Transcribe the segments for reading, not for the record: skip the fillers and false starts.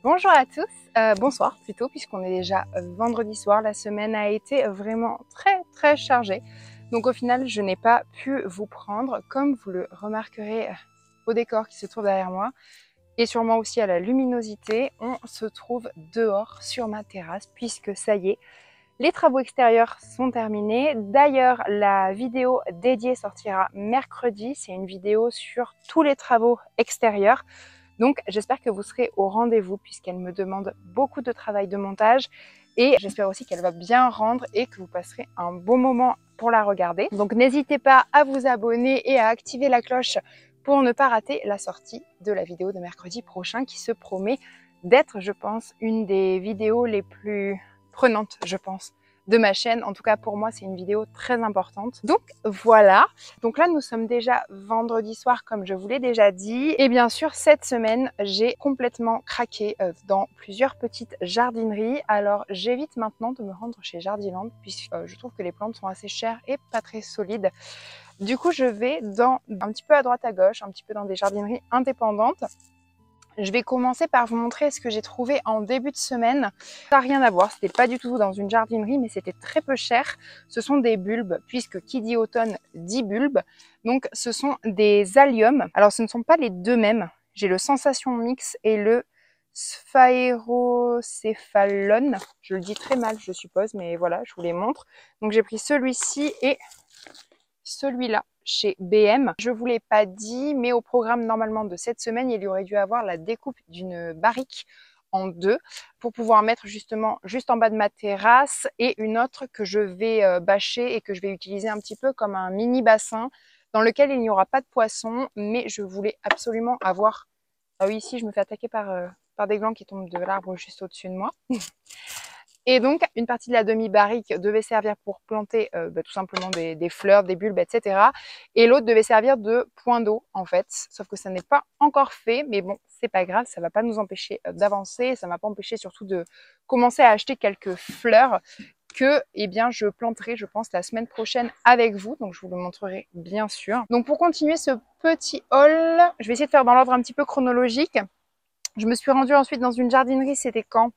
Bonjour à tous, bonsoir plutôt puisqu'on est déjà vendredi soir. La semaine a été vraiment très chargée. Donc au final, je n'ai pas pu vous prendre, comme vous le remarquerez au décor qui se trouve derrière moi et sûrement aussi à la luminosité. On se trouve dehors sur ma terrasse puisque ça y est, les travaux extérieurs sont terminés. D'ailleurs, la vidéo dédiée sortira mercredi. C'est une vidéo sur tous les travaux extérieurs. Donc j'espère que vous serez au rendez-vous puisqu'elle me demande beaucoup de travail de montage et j'espère aussi qu'elle va bien rendre et que vous passerez un bon moment pour la regarder. Donc n'hésitez pas à vous abonner et à activer la cloche pour ne pas rater la sortie de la vidéo de mercredi prochain qui se promet d'être, je pense, une des vidéos les plus prenantes, je pense, de ma chaîne. En tout cas, pour moi, c'est une vidéo très importante. Donc voilà. Donc là, nous sommes déjà vendredi soir, comme je vous l'ai déjà dit. Et bien sûr, cette semaine, j'ai complètement craqué dans plusieurs petites jardineries. Alors, j'évite maintenant de me rendre chez Jardiland, puisque je trouve que les plantes sont assez chères et pas très solides. Du coup, je vais dans un petit peu à droite à gauche, un petit peu dans des jardineries indépendantes. Je vais commencer par vous montrer ce que j'ai trouvé en début de semaine. Ça n'a rien à voir, c'était pas du tout dans une jardinerie, mais c'était très peu cher. Ce sont des bulbes, puisque qui dit automne dit bulbes. Donc ce sont des alliums. Alors ce ne sont pas les deux mêmes. J'ai le Sensation Mix et le Sphaerocéphalon. Je le dis très mal, je suppose, mais voilà, je vous les montre. Donc j'ai pris celui-ci et celui-là chez BM. Je vous l'ai pas dit, mais au programme normalement de cette semaine, il y aurait dû avoir la découpe d'une barrique en deux pour pouvoir mettre justement juste en bas de ma terrasse et une autre que je vais bâcher et que je vais utiliser un petit peu comme un mini bassin dans lequel il n'y aura pas de poissons, mais je voulais absolument avoir... Ah oui, ici je me fais attaquer par des glands qui tombent de l'arbre juste au-dessus de moi. Et donc, une partie de la demi-barrique devait servir pour planter tout simplement des fleurs, des bulbes, etc. Et l'autre devait servir de point d'eau, en fait. Sauf que ça n'est pas encore fait, mais bon, c'est pas grave, ça va pas nous empêcher d'avancer. Ça m'a pas empêché surtout de commencer à acheter quelques fleurs que eh bien, je planterai, je pense, la semaine prochaine avec vous. Donc, je vous le montrerai bien sûr. Donc, pour continuer ce petit haul, je vais essayer de faire dans l'ordre un petit peu chronologique. Je me suis rendue ensuite dans une jardinerie, c'était quand?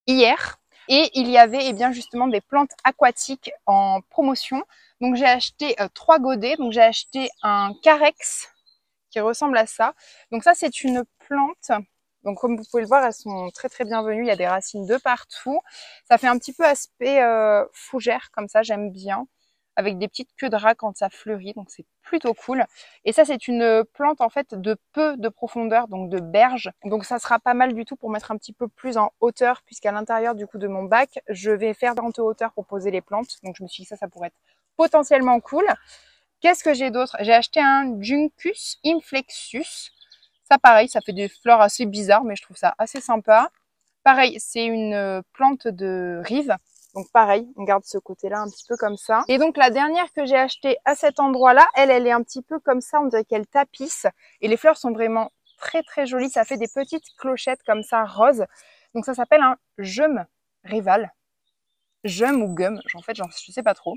Hier. Et il y avait eh bien justement des plantes aquatiques en promotion. Donc j'ai acheté 3 godets. Donc j'ai acheté un carex qui ressemble à ça. Donc ça c'est une plante. Donc comme vous pouvez le voir, elles sont très bienvenues. Il y a des racines de partout. Ça fait un petit peu aspect fougère comme ça, j'aime bien. Avec des petites queues de rat quand ça fleurit, donc c'est plutôt cool. Et ça, c'est une plante en fait de peu de profondeur, donc de berge. Donc ça sera pas mal du tout pour mettre un petit peu plus en hauteur, puisqu'à l'intérieur du coup de mon bac, je vais faire 40 hauteurs pour poser les plantes. Donc je me suis dit que ça pourrait être potentiellement cool. Qu'est-ce que j'ai d'autre? J'ai acheté un Juncus inflexus. Ça pareil, ça fait des fleurs assez bizarres, mais je trouve ça assez sympa. Pareil, c'est une plante de rive. Donc pareil, on garde ce côté-là un petit peu comme ça. Et donc la dernière que j'ai achetée à cet endroit-là, elle est un petit peu comme ça, on dirait qu'elle tapisse. Et les fleurs sont vraiment très jolies. Ça fait des petites clochettes comme ça, roses. Donc ça s'appelle un Gum rival. Gum ou gum, en fait, je sais pas trop.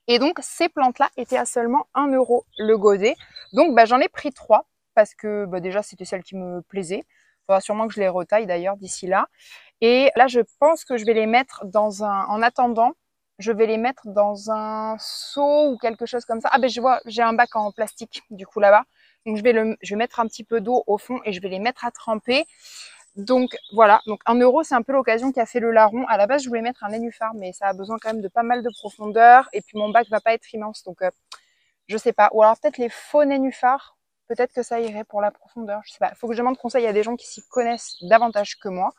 Et donc ces plantes-là étaient à seulement 1 € le godet. Donc j'en ai pris 3 parce que déjà c'était celle qui me plaisait. Il faudra sûrement que je les retaille d'ailleurs d'ici là. Et là, je pense que je vais les mettre dans un... En attendant, je vais les mettre dans un seau ou quelque chose comme ça. Ah ben je vois, j'ai un bac en plastique du coup là-bas. Donc je vais mettre un petit peu d'eau au fond et je vais les mettre à tremper. Donc voilà, donc 1 € c'est un peu l'occasion qui a fait le larron. À la base, je voulais mettre un nénuphar, mais ça a besoin quand même de pas mal de profondeur. Et puis mon bac va pas être immense, donc je sais pas. Ou alors peut-être les faux nénuphars, peut-être que ça irait pour la profondeur. Je sais pas. Il faut que je demande conseil à des gens qui s'y connaissent davantage que moi.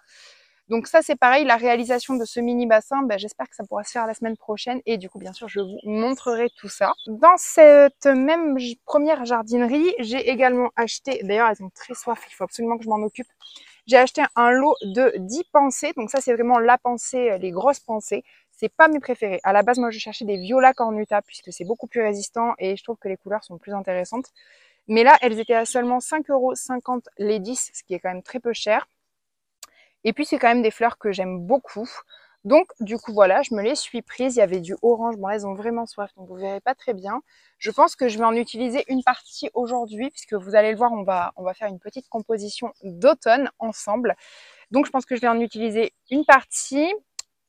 Donc ça c'est pareil, la réalisation de ce mini bassin, j'espère que ça pourra se faire la semaine prochaine et du coup bien sûr je vous montrerai tout ça. Dans cette même première jardinerie, j'ai également acheté, d'ailleurs elles ont très soif, il faut absolument que je m'en occupe. J'ai acheté un lot de 10 pensées, donc ça c'est vraiment la pensée, les grosses pensées. C'est pas mes préférés. À la base moi je cherchais des viola cornuta puisque c'est beaucoup plus résistant et je trouve que les couleurs sont plus intéressantes. Mais là elles étaient à seulement 5,50 € les 10, ce qui est quand même très peu cher. Et puis c'est quand même des fleurs que j'aime beaucoup. Donc du coup voilà, je me les suis prises. Il y avait du orange, bon là elles ont vraiment soif donc vous verrez pas très bien. Je pense que je vais en utiliser une partie aujourd'hui puisque vous allez le voir, on va faire une petite composition d'automne ensemble. Donc je pense que je vais en utiliser une partie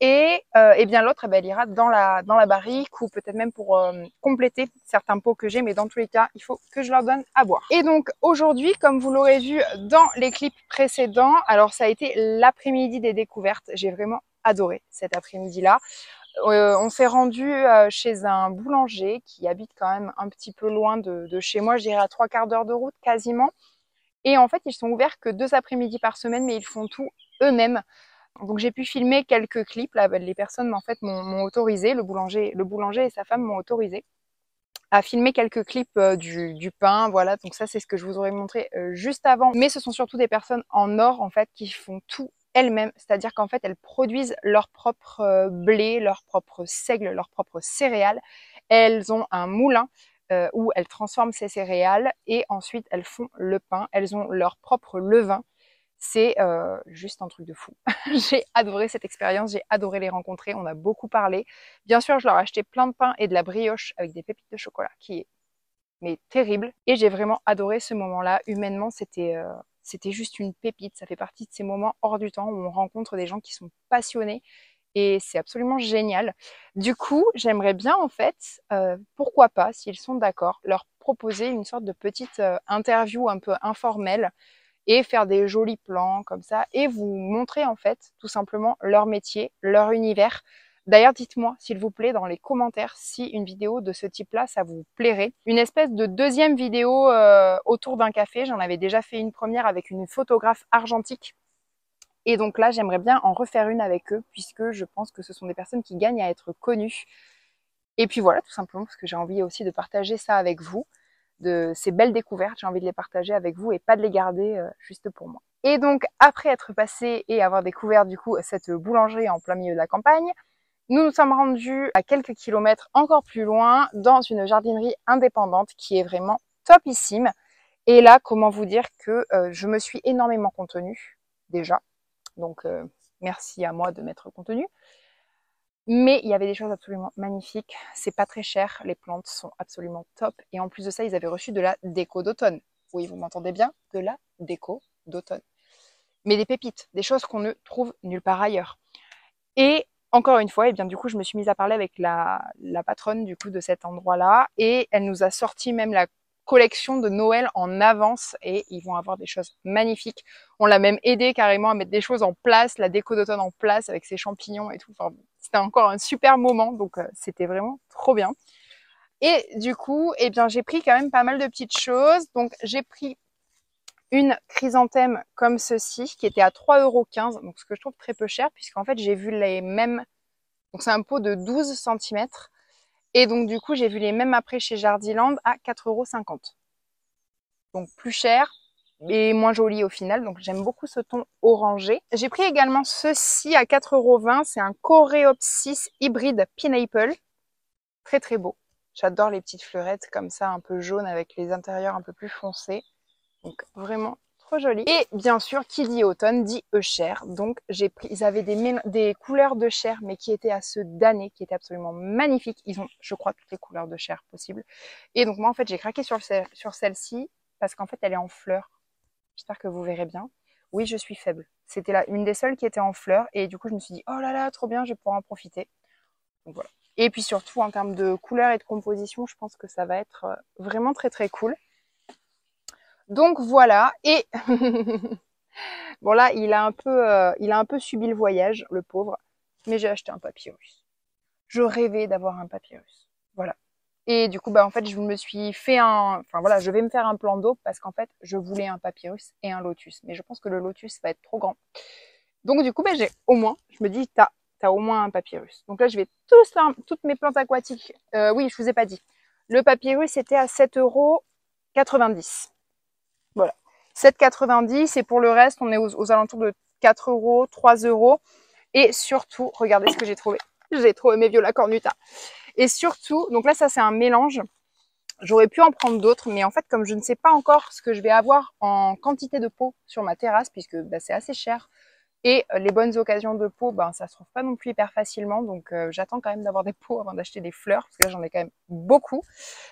et bien l'autre, elle ira dans la barrique ou peut-être même pour compléter certains pots que j'ai, mais dans tous les cas, il faut que je leur donne à boire. Et donc aujourd'hui, comme vous l'aurez vu dans les clips précédents, alors ça a été l'après-midi des découvertes. J'ai vraiment adoré cet après-midi-là. On s'est rendu chez un boulanger qui habite quand même un petit peu loin de chez moi, je dirais à 3/4 d'heure de route quasiment. Et en fait, ils sont ouverts que 2 après-midi par semaine, mais ils font tout eux-mêmes. Donc j'ai pu filmer quelques clips. Là, les personnes en fait m'ont autorisé, le boulanger et sa femme m'ont autorisé à filmer quelques clips du pain. Voilà, donc ça c'est ce que je vous aurais montré juste avant. Mais ce sont surtout des personnes en or en fait qui font tout elles-mêmes, c'est-à-dire qu'en fait elles produisent leur propre blé, leur propre seigle, leur propre céréales. Elles ont un moulin où elles transforment ces céréales et ensuite elles font le pain. Elles ont leur propre levain. C'est juste un truc de fou. J'ai adoré cette expérience, j'ai adoré les rencontrer, on a beaucoup parlé. Bien sûr, je leur ai acheté plein de pain et de la brioche avec des pépites de chocolat qui est mais terrible. Et j'ai vraiment adoré ce moment-là. Humainement, c'était juste une pépite. Ça fait partie de ces moments hors du temps où on rencontre des gens qui sont passionnés et c'est absolument génial. Du coup, j'aimerais bien en fait, pourquoi pas, s'ils sont d'accord, leur proposer une sorte de petite interview un peu informelle et faire des jolis plans comme ça et vous montrer en fait tout simplement leur métier, leur univers. D'ailleurs, dites-moi s'il vous plaît dans les commentaires si une vidéo de ce type-là, ça vous plairait. Une espèce de deuxième vidéo autour d'un café. J'en avais déjà fait une première avec une photographe argentique. Et donc là, j'aimerais bien en refaire une avec eux puisque je pense que ce sont des personnes qui gagnent à être connues. Et puis voilà, tout simplement parce que j'ai envie aussi de partager ça avec vous. De ces belles découvertes, j'ai envie de les partager avec vous et pas de les garder juste pour moi. Et donc, après être passé et avoir découvert du coup cette boulangerie en plein milieu de la campagne, nous nous sommes rendus à quelques kilomètres encore plus loin dans une jardinerie indépendante qui est vraiment topissime. Et là, comment vous dire que je me suis énormément contenue déjà. Donc, merci à moi de m'être contenue. Mais il y avait des choses absolument magnifiques. C'est pas très cher. Les plantes sont absolument top. Et en plus de ça, ils avaient reçu de la déco d'automne. Oui, vous m'entendez bien? De la déco d'automne. Mais des pépites, des choses qu'on ne trouve nulle part ailleurs. Et encore une fois, et bien du coup, je me suis mise à parler avec la patronne du coup de cet endroit-là. Et elle nous a sorti même la collection de Noël en avance et ils vont avoir des choses magnifiques. On l'a même aidé carrément à mettre des choses en place, la déco d'automne en place avec ses champignons et tout. Enfin, c'était encore un super moment, donc c'était vraiment trop bien. Et du coup, eh bien, j'ai pris quand même pas mal de petites choses. Donc j'ai pris une chrysanthème comme ceci qui était à 3,15 €, donc ce que je trouve très peu cher puisqu'en fait j'ai vu les mêmes. Donc c'est un pot de 12 cm. Et donc, du coup, j'ai vu les mêmes après chez Jardiland à 4,50 €. Donc, plus cher et moins joli au final. Donc, j'aime beaucoup ce ton orangé. J'ai pris également ceci à 4,20 €. C'est un Coreopsis hybride Pineapple. Très, très beau. J'adore les petites fleurettes comme ça, un peu jaunes avec les intérieurs un peu plus foncés. Donc, vraiment trop joli. Et bien sûr, qui dit automne dit Eucher. Donc j'ai pris, ils avaient des couleurs de chair, mais qui étaient à se damner, qui étaient absolument magnifiques. Ils ont, je crois, toutes les couleurs de chair possibles. Et donc moi, en fait, j'ai craqué sur celle-ci parce qu'en fait, elle est en fleurs. J'espère que vous verrez bien. Oui, je suis faible. C'était là une des seules qui était en fleurs. Et du coup, je me suis dit, oh là là, trop bien, je vais pouvoir en profiter. Donc voilà. Et puis surtout, en termes de couleurs et de composition, je pense que ça va être vraiment très très cool. Donc voilà, et bon là, il a un peu subi le voyage, le pauvre, mais j'ai acheté un papyrus. Je rêvais d'avoir un papyrus, voilà. Et du coup, bah en fait, je me suis fait enfin voilà, je vais me faire un plan d'eau parce qu'en fait, je voulais un papyrus et un lotus, mais je pense que le lotus va être trop grand. Donc du coup, bah, j'ai au moins, je me dis, t'as au moins un papyrus. Donc là, je vais toutes mes plantes aquatiques. Oui, je vous ai pas dit. Le papyrus était à 7,90 €. Voilà, 7,90 € et pour le reste, on est aux alentours de 4 €, 3 €. Et surtout, regardez ce que j'ai trouvé. J'ai trouvé mes Viola cornuta. Et surtout, donc là, ça c'est un mélange. J'aurais pu en prendre d'autres, mais en fait, comme je ne sais pas encore ce que je vais avoir en quantité de pots sur ma terrasse, puisque bah, c'est assez cher Et les bonnes occasions de pots, ben, ça se trouve pas non plus hyper facilement. Donc j'attends quand même d'avoir des pots avant d'acheter des fleurs, parce que là j'en ai quand même beaucoup.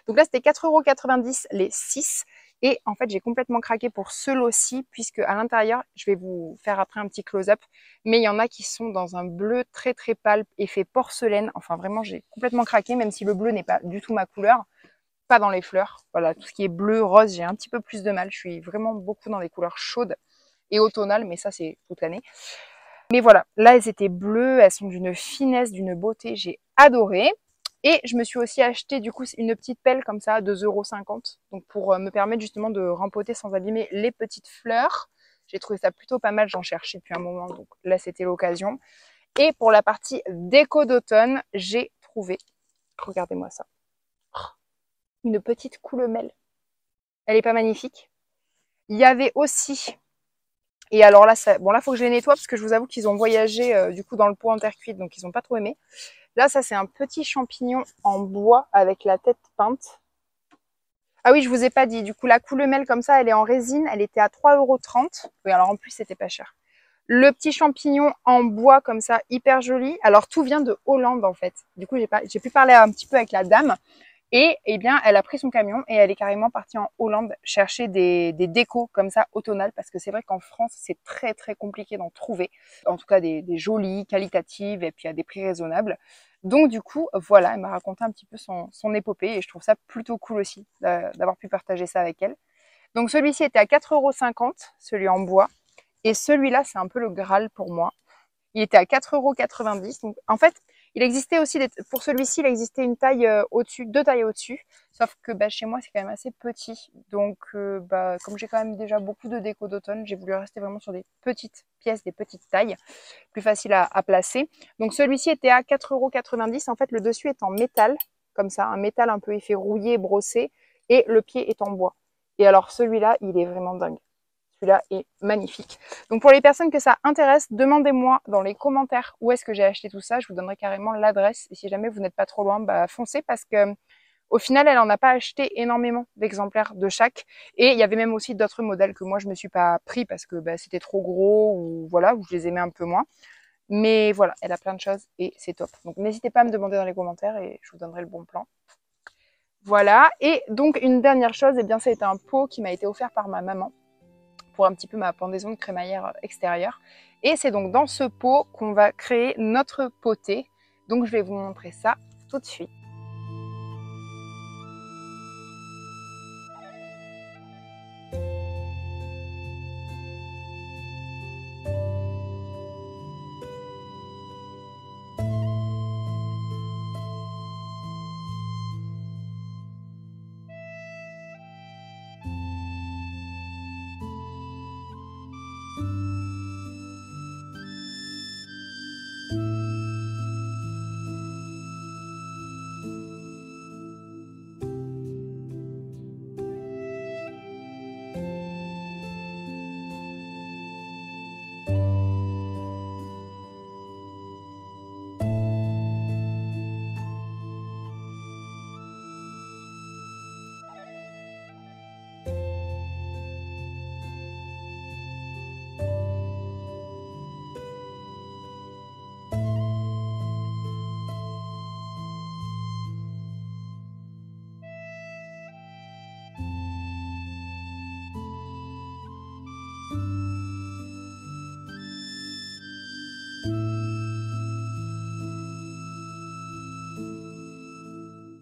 Donc là c'était 4,90 € les 6. Et en fait j'ai complètement craqué pour ce lot-ci, puisque à l'intérieur, je vais vous faire après un petit close-up, mais il y en a qui sont dans un bleu très très pâle, effet porcelaine. Enfin vraiment j'ai complètement craqué, même si le bleu n'est pas du tout ma couleur. Pas dans les fleurs. Voilà, tout ce qui est bleu, rose, j'ai un petit peu plus de mal. Je suis vraiment beaucoup dans les couleurs chaudes et automnales, mais ça c'est toute l'année. Mais voilà, là elles étaient bleues, elles sont d'une finesse, d'une beauté, j'ai adoré. Et je me suis aussi acheté du coup une petite pelle comme ça, 2,50 €, donc pour me permettre justement de rempoter sans abîmer les petites fleurs. J'ai trouvé ça plutôt pas mal, j'en cherchais depuis un moment, donc là c'était l'occasion. Et pour la partie déco d'automne, j'ai trouvé, regardez-moi ça, une petite coulemelle. Elle est pas magnifique? Il y avait aussi, et alors là, ça, bon là, faut que je les nettoie parce que je vous avoue qu'ils ont voyagé du coup dans le pot en terre cuite, donc ils n'ont pas trop aimé. Là, ça c'est un petit champignon en bois avec la tête peinte. Ah oui, je vous ai pas dit, du coup la coulemelle comme ça, elle est en résine, elle était à 3,30 €. Oui, alors en plus c'était pas cher. Le petit champignon en bois comme ça, hyper joli. Alors tout vient de Hollande en fait. Du coup, j'ai pu parler un petit peu avec la dame. Et eh bien, elle a pris son camion et elle est carrément partie en Hollande chercher des décos comme ça automnales, parce que c'est vrai qu'en France, c'est très très compliqué d'en trouver. En tout cas, des jolies, qualitatives et puis à des prix raisonnables. Donc du coup, voilà, elle m'a raconté un petit peu son épopée et je trouve ça plutôt cool aussi d'avoir pu partager ça avec elle. Donc celui-ci était à 4,50 €, celui en bois. Et celui-là, c'est un peu le Graal pour moi. Il était à 4,90 €. Donc, en fait, il existait aussi, pour celui-ci, il existait une taille au-dessus, 2 tailles au-dessus. Sauf que bah, chez moi, c'est quand même assez petit. Donc, bah, comme j'ai quand même déjà beaucoup de déco d'automne, j'ai voulu rester vraiment sur des petites pièces, des petites tailles, plus faciles à placer. Donc, celui-ci était à 4,90 €. En fait, le dessus est en métal, comme ça, un métal un peu effet rouillé, brossé, et le pied est en bois. Et alors, celui-là, il est vraiment dingue. Celui-là est magnifique. Donc pour les personnes que ça intéresse, demandez-moi dans les commentaires où est-ce que j'ai acheté tout ça. Je vous donnerai carrément l'adresse. Et si jamais vous n'êtes pas trop loin, bah foncez, parce que au final, elle n'en a pas acheté énormément d'exemplaires de chaque. Et il y avait même aussi d'autres modèles que moi, je ne me suis pas pris parce que bah, c'était trop gros ou voilà, ou je les aimais un peu moins. Mais voilà, elle a plein de choses et c'est top. Donc n'hésitez pas à me demander dans les commentaires et je vous donnerai le bon plan. Voilà. Et donc une dernière chose, eh bien, ça a été un pot qui m'a été offert par ma maman pour un petit peu ma pendaison de crémaillère extérieure. Et c'est donc dans ce pot qu'on va créer notre potée. Donc je vais vous montrer ça tout de suite.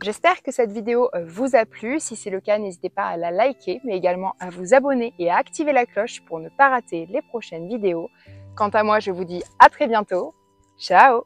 J'espère que cette vidéo vous a plu. Si c'est le cas, n'hésitez pas à la liker, mais également à vous abonner et à activer la cloche pour ne pas rater les prochaines vidéos. Quant à moi, je vous dis à très bientôt. Ciao!